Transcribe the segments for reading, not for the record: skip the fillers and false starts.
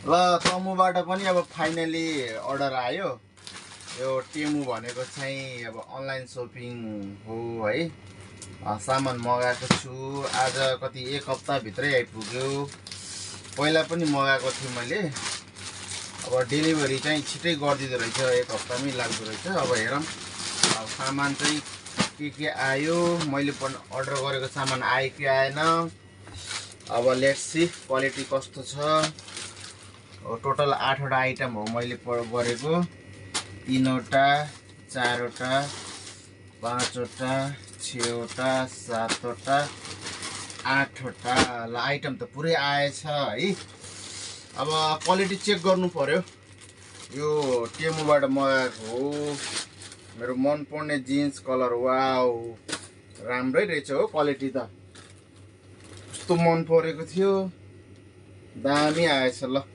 ल तमुबाट पनि अब फाइनली अर्डर आयो। यो टेमु भनेको चाहिँ अब अनलाइन सपिङ हो है। सामान मगाएको छु आज कति एक हप्ताभित्रै आइपुग्यो। पहिला पनि मगाएको थिएँ मैले। अब डेलिभरी चाहिँ छिटै गरिदिँदो रहेछ, एक हप्तामै लाग्दो रहेछ। अब हेरौँ अब सामान चाहिँ के आयो। मैले पनि अर्डर गरेको सामान आयो कि आएन। अब लेट्स सी क्वालिटी कस्तो छ। टोटल 8वटा आइटम हो मैले गरेको। 3वटा 4वटा 5वटा 6वटा 7वटा 8वटा ल आइटम त पुरै आएछ है। अब क्वालिटी चेक गर्नु पर्यो। यो टेमुबाट मगाएको हो। मेरो मनपर्ने जिन्स कलर। वाउ राम्रै रहेछ हो क्वालिटी त। कस्तो मन परेको थियो। दामी आएछ ल।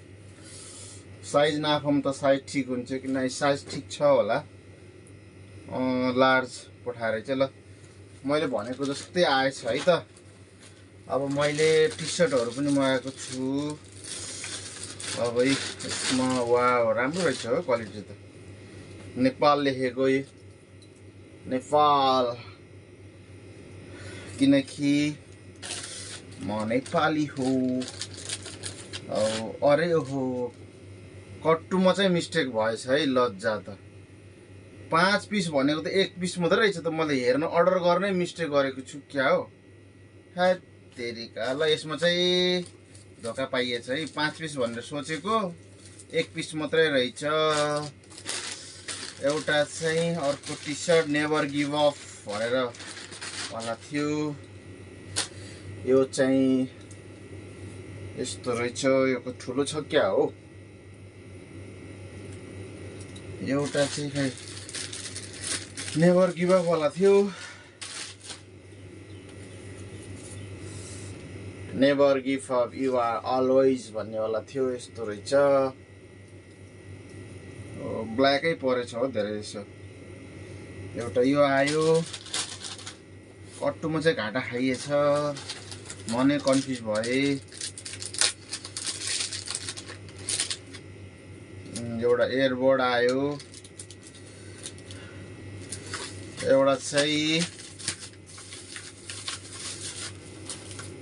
साइज नाफाउँ त साइज ठिक हुन्छ कि न, साइज ठिक छ होला। लार्ज पठाएर चाहिँ ल मैले भनेको जस्तै आएछ है त। अब मैले टी सर्टहरू पनि मगाएको छु। अब यसमा वाउ राम्रो रहेछ हो क्वालिटी त। नेपाल लेखेको नेपाल, किनकि म नेपाली हो। अरे हो कट्टुमा चाहिँ मिस्टेक भएछ है। लज्जा त 5 पिस भनेको त 1 पिस मात्रै रहेछ त। मैले हेर्न अर्डर गर्नै मिस्टेक गरेको छु क्या हो। हैट तेरिका ल यसमा चाहिँ धोका पाइएछ है। 5 पिस भनेर सोचेको 1 पिस मात्रै रहेछ। एउटा चाहिँ अर्को T shirt never give up भनेर वाला थियो। यो चाहिँ यस्तो रहेछ। यो ठुलो छ क्या हो। एउटा चाहिँ खै नेभर गिभ अप वाला थियो। Never give up you are always भन्ने वाला थियो। यस्तो रहेछ। ब्ल्याकै परेछ हो धेरै जसो। एउटा यो आयो। कट्टुमा चाहिँ घाटा खाइएछ। म नै कन्फ्युज भएँ। एउटा एयरबड आयो। एउटा चाहिँ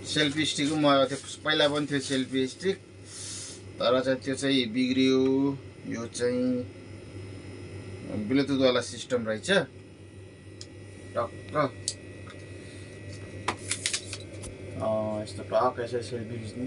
सेल्फी स्टिक मगाएको थियो। पहिला पनि थियो सेल्फी स्टिक, तर चाहिँ त्यो चाहिँ बिग्रियो। यो चाहिँ ब्लुटुथ वाला सिस्टम रहेछ टक्क। यस्तो टक्क यसरी सेल्फी खिच्नु।